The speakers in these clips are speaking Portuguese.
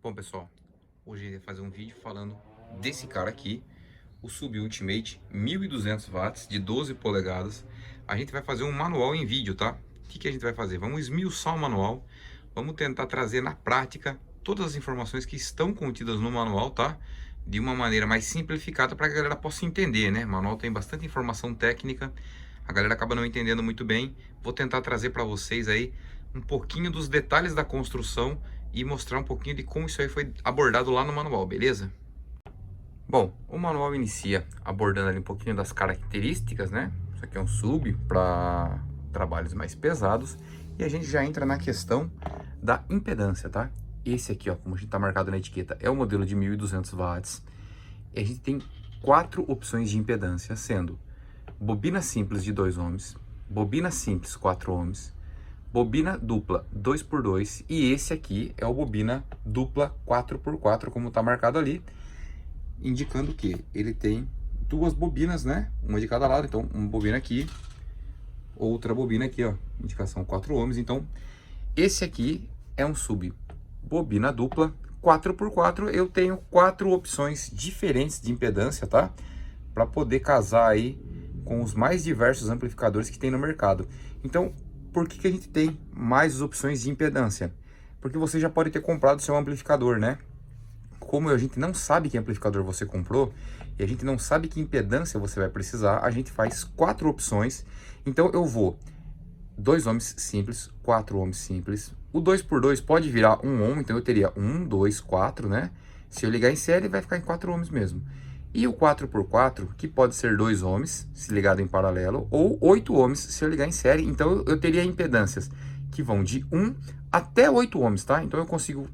Bom, pessoal, hoje eu ia fazer um vídeo falando desse cara aqui, o Sub Ultimate 1200 watts de 12 polegadas. A gente vai fazer um manual em vídeo, tá? O que a gente vai fazer? Vamos esmiuçar o manual, vamos tentar trazer na prática todas as informações que estão contidas no manual, tá? De uma maneira mais simplificada para que a galera possa entender, né? O manual tem bastante informação técnica, a galera acaba não entendendo muito bem. Vou tentar trazer para vocês aí um pouquinho dos detalhes da construção e mostrar um pouquinho de como isso aí foi abordado lá no manual, beleza? Bom, o manual inicia abordando ali um pouquinho das características, né? Isso aqui é um sub para trabalhos mais pesados. E a gente já entra na questão da impedância, tá? Esse aqui, ó, como a gente tá marcado na etiqueta, é o modelo de 1200 watts. E a gente tem 4 opções de impedância, sendo bobina simples de 2 ohms, bobina simples 4 ohms, bobina dupla 2x2 e esse aqui é o bobina dupla 4x4, como está marcado ali, indicando que ele tem duas bobinas, né? Uma de cada lado, então uma bobina aqui, outra bobina aqui, ó, indicação 4 ohms. Então esse aqui é um sub bobina dupla 4x4. Eu tenho 4 opções diferentes de impedância, tá? Para poder casar aí com os mais diversos amplificadores que tem no mercado. Então, por que a gente tem mais opções de impedância? Porque você já pode ter comprado seu amplificador, né? Como a gente não sabe que amplificador você comprou e a gente não sabe que impedância você vai precisar, a gente faz 4 opções. Então eu vou 2 ohms simples, 4 ohms simples. O 2x2 pode virar 1 ohm, então eu teria 1, 2, 4, né? Se eu ligar em série, vai ficar em 4 ohms mesmo. E o 4x4, que pode ser 2 ohms, se ligado em paralelo, ou 8 ohms, se eu ligar em série. Então, eu teria impedâncias que vão de 1 até 8 ohms, tá? Então, eu consigo,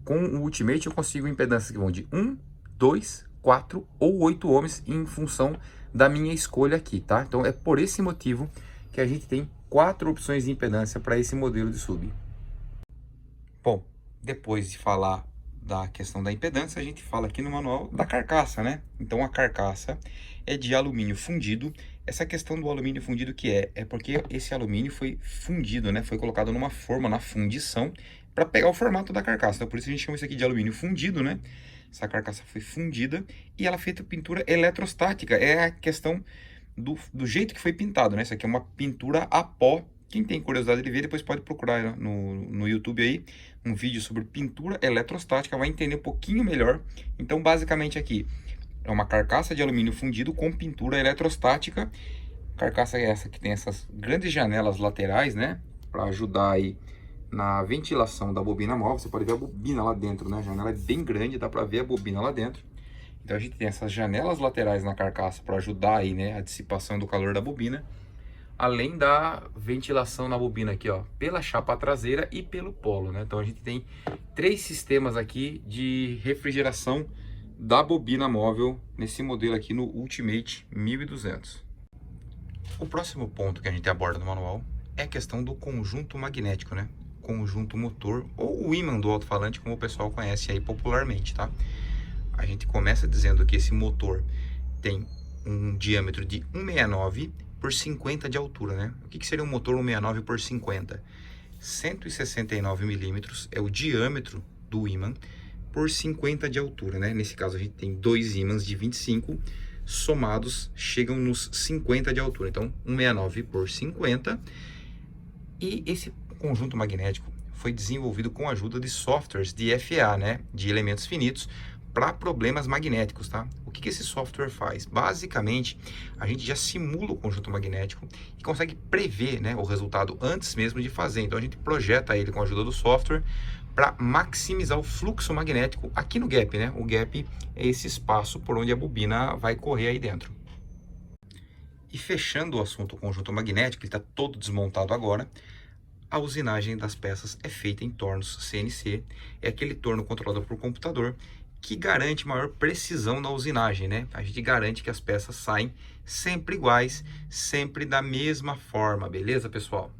com o Ultimate, eu consigo impedâncias que vão de 1, 2, 4 ou 8 ohms em função da minha escolha aqui, tá? Então, é por esse motivo que a gente tem 4 opções de impedância para esse modelo de sub. Bom, depois de falar da questão da impedância, a gente fala aqui no manual da carcaça, né? Então a carcaça é de alumínio fundido. Essa questão do alumínio fundido é porque esse alumínio foi fundido, né? Foi colocado numa forma, na fundição, para pegar o formato da carcaça. Então por isso a gente chama isso aqui de alumínio fundido, né? Essa carcaça foi fundida e ela é feita pintura eletrostática. É a questão do jeito que foi pintado, né? Isso aqui é uma pintura a pó. Quem tem curiosidade de ver, depois pode procurar no YouTube aí um vídeo sobre pintura eletrostática, vai entender um pouquinho melhor. Então, basicamente aqui é uma carcaça de alumínio fundido com pintura eletrostática. Carcaça é essa que tem essas grandes janelas laterais, né? Para ajudar aí na ventilação da bobina móvel. Você pode ver a bobina lá dentro, né? A janela é bem grande, dá para ver a bobina lá dentro. Então, a gente tem essas janelas laterais na carcaça para ajudar aí, né, a dissipação do calor da bobina. Além da ventilação na bobina aqui, ó, pela chapa traseira e pelo polo, né? Então a gente tem 3 sistemas aqui de refrigeração da bobina móvel nesse modelo aqui no Ultimate 1200. O próximo ponto que a gente aborda no manual é a questão do conjunto magnético, né? Conjunto motor ou o ímã do alto-falante, como o pessoal conhece aí popularmente, tá? A gente começa dizendo que esse motor tem um diâmetro de 169 por 50 de altura, né? O que seria um motor 169 por 50? 169 milímetros é o diâmetro do ímã por 50 de altura, né? Nesse caso a gente tem 2 ímãs de 25, somados chegam nos 50 de altura. Então 169 por 50. E esse conjunto magnético foi desenvolvido com a ajuda de softwares de FA, né? De elementos finitos, para problemas magnéticos, tá? O que esse software faz? Basicamente, a gente já simula o conjunto magnético e consegue prever, né, o resultado antes mesmo de fazer. Então, a gente projeta ele com a ajuda do software para maximizar o fluxo magnético aqui no gap, né? O gap é esse espaço por onde a bobina vai correr aí dentro. E fechando o assunto conjunto magnético, ele está todo desmontado agora. A usinagem das peças é feita em tornos CNC, é aquele torno controlado por computador, que garante maior precisão na usinagem, né? A gente garante que as peças saem sempre iguais, sempre da mesma forma, beleza, pessoal?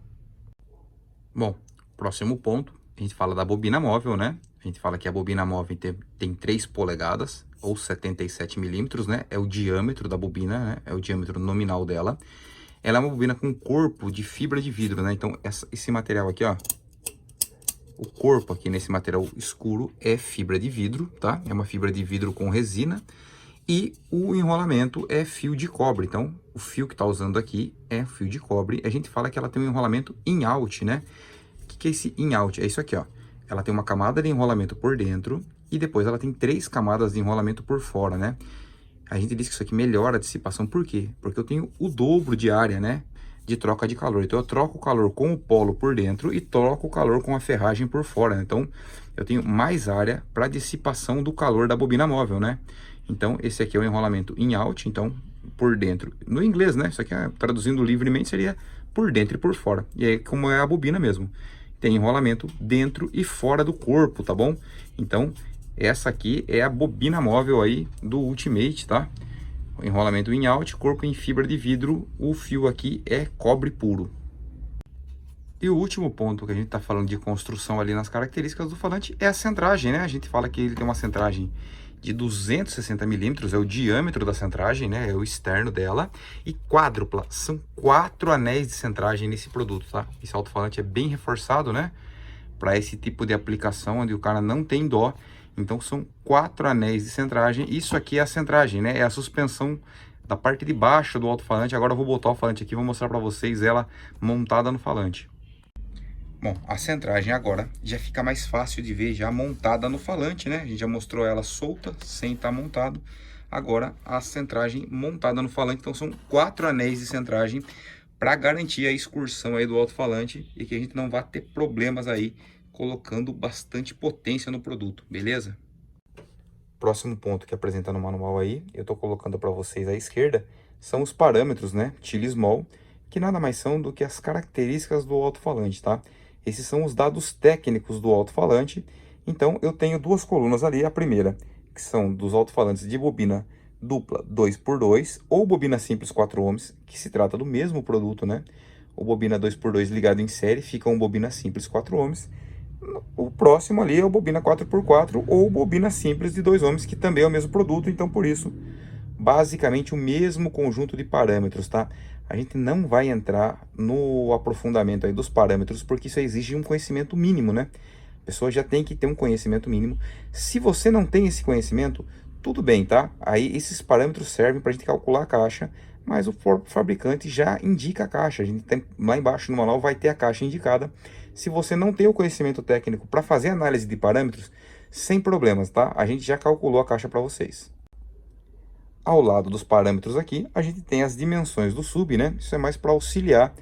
Bom, próximo ponto, a gente fala da bobina móvel, né? A gente fala que a bobina móvel tem 3 polegadas, ou 77 milímetros, né? É o diâmetro da bobina, né? É o diâmetro nominal dela. Ela é uma bobina com corpo de fibra de vidro, né? Então, esse material aqui, ó, O corpo aqui nesse material escuro é fibra de vidro, tá? É uma fibra de vidro com resina. E o enrolamento é fio de cobre. Então, o fio que tá usando aqui é fio de cobre. A gente fala que ela tem um enrolamento in-out, né? O que é esse in-out? É isso aqui, ó. Ela tem uma camada de enrolamento por dentro e depois ela tem 3 camadas de enrolamento por fora, né? A gente diz que isso aqui melhora a dissipação. Por quê? Porque eu tenho o dobro de área, né? De troca de calor. Então, eu troco o calor com o polo por dentro e troco o calor com a ferragem por fora, né? Então, eu tenho mais área para dissipação do calor da bobina móvel, né? Então, esse aqui é o enrolamento in-out, então, por dentro. No inglês, né? Isso aqui, traduzindo livremente, seria por dentro e por fora. E aí, como é a bobina mesmo. Tem enrolamento dentro e fora do corpo, tá bom? Então, essa aqui é a bobina móvel aí do Ultimate, tá? Enrolamento in-out, corpo em fibra de vidro, o fio aqui é cobre puro. E o último ponto que a gente está falando de construção ali nas características do falante é a centragem, né? A gente fala que ele tem uma centragem de 260 milímetros, é o diâmetro da centragem, né? É o externo dela. E quádrupla, são 4 anéis de centragem nesse produto, tá? Esse alto-falante é bem reforçado, né? Para esse tipo de aplicação onde o cara não tem dó. Então são 4 anéis de centragem. Isso aqui é a centragem, né? É a suspensão da parte de baixo do alto-falante. Agora eu vou botar o falante aqui e vou mostrar para vocês ela montada no falante. Bom, a centragem agora já fica mais fácil de ver já montada no falante, né? A gente já mostrou ela solta, sem estar montado. Agora a centragem montada no falante. Então são 4 anéis de centragem para garantir a excursão aí do alto-falante e que a gente não vá ter problemas aí colocando bastante potência no produto, beleza? Próximo ponto que apresenta no manual aí, eu tô colocando para vocês à esquerda, são os parâmetros, né, Tele-Small, que nada mais são do que as características do alto-falante, tá? Esses são os dados técnicos do alto-falante. Então, eu tenho 2 colunas ali, a primeira, que são dos alto-falantes de bobina dupla 2x2 ou bobina simples 4 ohms, que se trata do mesmo produto, né? O bobina 2x2 ligado em série fica um bobina simples 4 ohms. O próximo ali é o bobina 4x4 ou bobina simples de 2 ohms, que também é o mesmo produto, então por isso, basicamente o mesmo conjunto de parâmetros, tá? A gente não vai entrar no aprofundamento aí dos parâmetros, porque isso exige um conhecimento mínimo, né? A pessoa já tem que ter um conhecimento mínimo. Se você não tem esse conhecimento, tudo bem, tá? Aí esses parâmetros servem para a gente calcular a caixa, mas o fabricante já indica a caixa. A gente tem, lá embaixo no manual vai ter a caixa indicada. Se você não tem o conhecimento técnico para fazer análise de parâmetros, sem problemas, tá? A gente já calculou a caixa para vocês. Ao lado dos parâmetros aqui, a gente tem as dimensões do sub, né? Isso é mais para auxiliar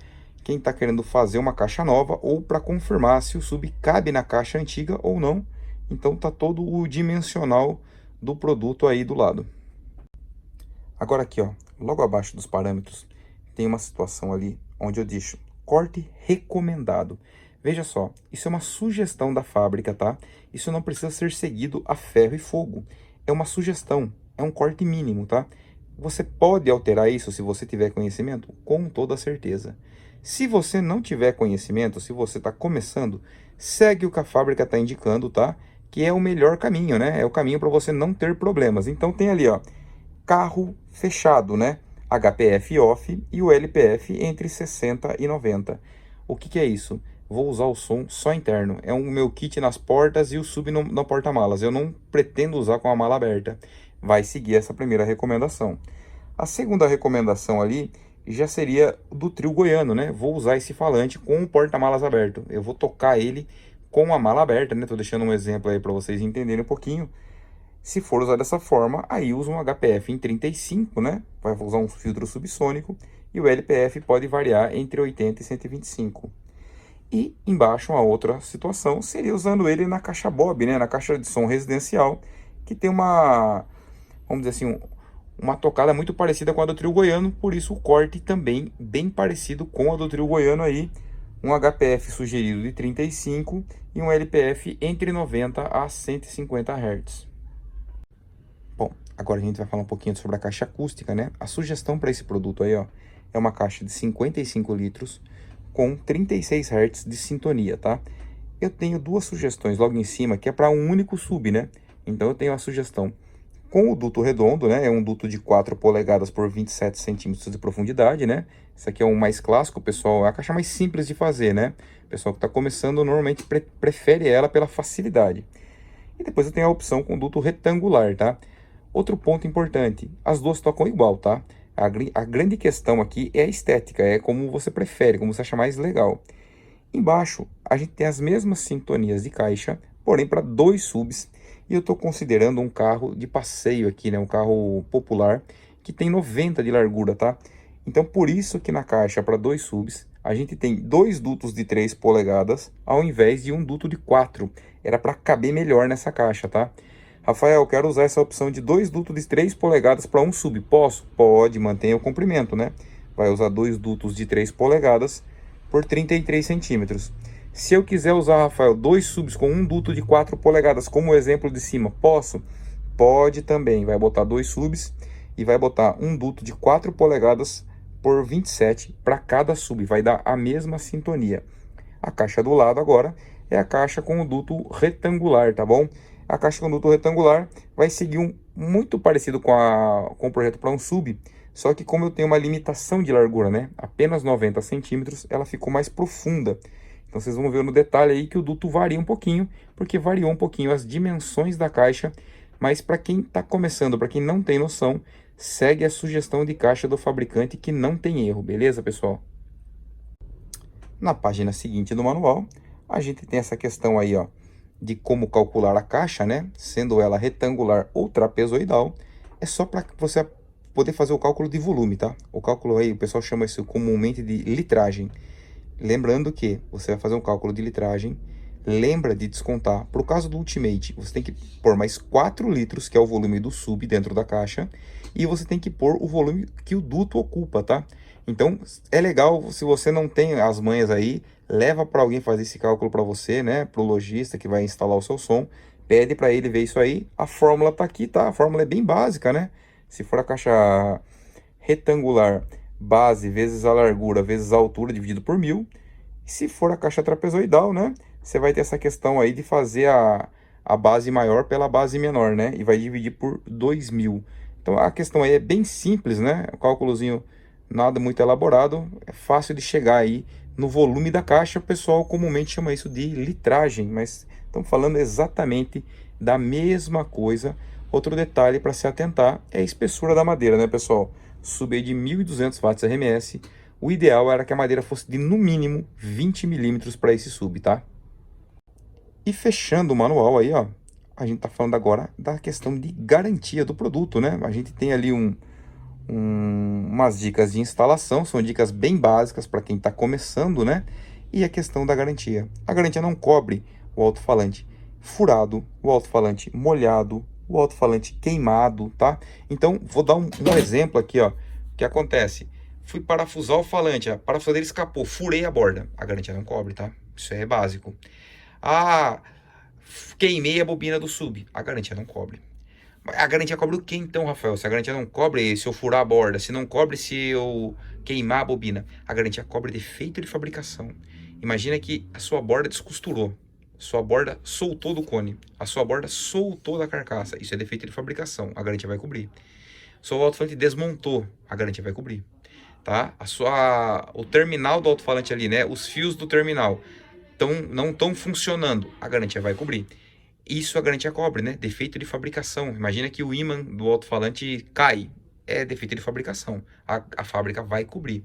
quem está querendo fazer uma caixa nova ou para confirmar se o sub cabe na caixa antiga ou não. Então tá todo o dimensional do produto aí do lado. Agora aqui, ó, logo abaixo dos parâmetros, tem uma situação ali onde eu deixo corte recomendado. Veja só, isso é uma sugestão da fábrica, tá? Isso não precisa ser seguido a ferro e fogo. É uma sugestão, é um corte mínimo, tá? Você pode alterar isso se você tiver conhecimento? Com toda certeza. Se você não tiver conhecimento, se você está começando, segue o que a fábrica está indicando, tá? Que é o melhor caminho, né? É o caminho para você não ter problemas. Então tem ali, ó, carro fechado, né? HPF off e o LPF entre 60 e 90. O que que é isso? Vou usar o som só interno. É o meu kit nas portas e o sub no porta-malas. Eu não pretendo usar com a mala aberta. Vai seguir essa primeira recomendação. A segunda recomendação ali já seria do trio goiano, né? Vou usar esse falante com o porta-malas aberto. Eu vou tocar ele com a mala aberta, né? Tô deixando um exemplo aí para vocês entenderem um pouquinho. Se for usar dessa forma, aí usa um HPF em 35, né? Vai usar um filtro subsônico. E o LPF pode variar entre 80 e 125. E embaixo uma outra situação seria usando ele na caixa Bob, né? Na caixa de som residencial, que tem uma, vamos dizer assim, uma tocada muito parecida com a do trio goiano, por isso o corte também bem parecido com a do trio goiano aí, um HPF sugerido de 35 e um LPF entre 90 a 150 Hz. Bom, agora a gente vai falar um pouquinho sobre a caixa acústica, né? A sugestão para esse produto aí, ó, é uma caixa de 55 litros com 36 Hz de sintonia, tá? Eu tenho 2 sugestões logo em cima, que é para um único sub, né? Então eu tenho a sugestão com o duto redondo, né? É um duto de 4 polegadas por 27 centímetros de profundidade, né? Esse aqui é o mais clássico, pessoal, é a caixa mais simples de fazer, né? O pessoal que está começando normalmente prefere ela pela facilidade. E depois eu tenho a opção com duto retangular, tá? Outro ponto importante, as duas tocam igual, tá? A grande questão aqui é a estética, é como você prefere, como você acha mais legal. Embaixo, a gente tem as mesmas sintonias de caixa, porém para dois subs. E eu estou considerando um carro de passeio aqui, né? Um carro popular, que tem 90 de largura, tá? Então, por isso que na caixa para dois subs, a gente tem dois dutos de 3 polegadas, ao invés de um duto de 4. Era para caber melhor nessa caixa, tá? Rafael, quero usar essa opção de dois dutos de 3 polegadas para um sub. Posso? Pode, mantenha o comprimento, né? Vai usar dois dutos de 3 polegadas por 33 centímetros. Se eu quiser usar, Rafael, dois subs com um duto de 4 polegadas, como o exemplo de cima, posso? Pode também. Vai botar dois subs e vai botar um duto de 4 polegadas por 27 para cada sub. Vai dar a mesma sintonia. A caixa do lado agora é a caixa com o duto retangular, tá bom? A caixa com duto retangular vai seguir muito parecido com o projeto para um sub, só que como eu tenho uma limitação de largura, né? Apenas 90 centímetros, ela ficou mais profunda. Então vocês vão ver no detalhe aí que o duto varia um pouquinho, porque variou um pouquinho as dimensões da caixa, mas para quem está começando, para quem não tem noção, segue a sugestão de caixa do fabricante que não tem erro, beleza, pessoal? Na página seguinte do manual, a gente tem essa questão aí, ó, de como calcular a caixa, né? Sendo ela retangular ou trapezoidal, é só para você poder fazer o cálculo de volume, tá? O cálculo aí, o pessoal chama isso comumente de litragem. Lembrando que você vai fazer um cálculo de litragem, lembra de descontar. Por caso do Ultimate, você tem que pôr mais 4 litros, que é o volume do sub dentro da caixa, e você tem que pôr o volume que o duto ocupa, tá? Então, é legal, se você não tem as manhas aí, leva para alguém fazer esse cálculo para você, né? Para o lojista que vai instalar o seu som, pede para ele ver isso aí. A fórmula tá aqui, tá? A fórmula é bem básica, né? Se for a caixa retangular, base vezes a largura vezes a altura dividido por 1000. E se for a caixa trapezoidal, né? Você vai ter essa questão aí de fazer a base maior pela base menor, né? E vai dividir por 2000. Então a questão aí é bem simples, né? O cálculozinho nada muito elaborado, é fácil de chegar aí no volume da caixa. O pessoal comumente chama isso de litragem, mas estamos falando exatamente da mesma coisa. Outro detalhe para se atentar é a espessura da madeira, né, pessoal? Subir de 1200 watts RMS, o ideal era que a madeira fosse de no mínimo 20 milímetros para esse sub, tá? E fechando o manual aí, ó, a gente tá falando agora da questão de garantia do produto, né? A gente tem ali umas dicas de instalação, são dicas bem básicas para quem está começando, né? E a questão da garantia. A garantia não cobre o alto-falante furado, o alto-falante molhado, o alto-falante queimado, tá? Então, vou dar um exemplo aqui, ó. O que acontece? Fui parafusar o falante, a parafusadeira escapou, furei a borda. A garantia não cobre, tá? Isso é básico. Ah, queimei a bobina do sub. A garantia não cobre. A garantia cobre o que então, Rafael? Se a garantia não cobre se eu furar a borda, se não cobre se eu queimar a bobina, a garantia cobre defeito de fabricação. Imagina que a sua borda descosturou, sua borda soltou do cone, a sua borda soltou da carcaça, isso é defeito de fabricação, a garantia vai cobrir. Seu alto-falante desmontou, a garantia vai cobrir, tá? O terminal do alto-falante ali, né? Os fios do terminal não estão funcionando, a garantia vai cobrir. Isso a garantia cobre, né? Defeito de fabricação. Imagina que o ímã do alto-falante cai. É defeito de fabricação. A fábrica vai cobrir.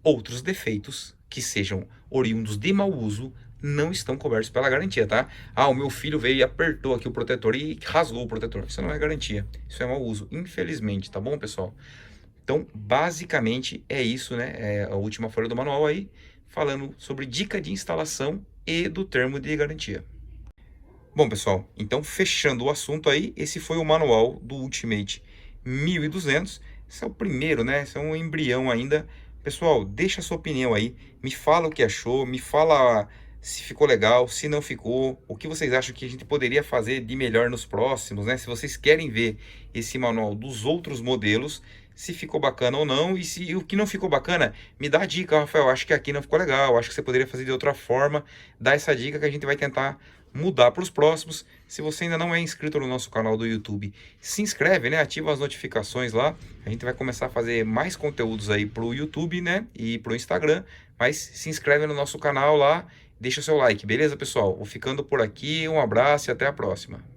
Outros defeitos que sejam oriundos de mau uso não estão cobertos pela garantia, tá? Ah, o meu filho veio e apertou aqui o protetor e rasgou o protetor. Isso não é garantia. Isso é mau uso, infelizmente, tá bom, pessoal? Então, basicamente é isso, né? É a última folha do manual aí, falando sobre dica de instalação e do termo de garantia. Bom, pessoal, então fechando o assunto aí, esse foi o manual do Ultimate 1200. Esse é o primeiro, né? Esse é um embrião ainda. Pessoal, deixa a sua opinião aí, me fala o que achou, me fala se ficou legal, se não ficou, o que vocês acham que a gente poderia fazer de melhor nos próximos, né? Se vocês querem ver esse manual dos outros modelos, se ficou bacana ou não, e se o que não ficou bacana, me dá a dica, Rafael, acho que aqui não ficou legal, acho que você poderia fazer de outra forma, dá essa dica que a gente vai tentar mudar para os próximos. Se você ainda não é inscrito no nosso canal do YouTube, se inscreve, né? Ativa as notificações lá. A gente vai começar a fazer mais conteúdos aí para o YouTube, né? E para o Instagram. Mas se inscreve no nosso canal lá, deixa o seu like, beleza, pessoal? Vou ficando por aqui, um abraço e até a próxima.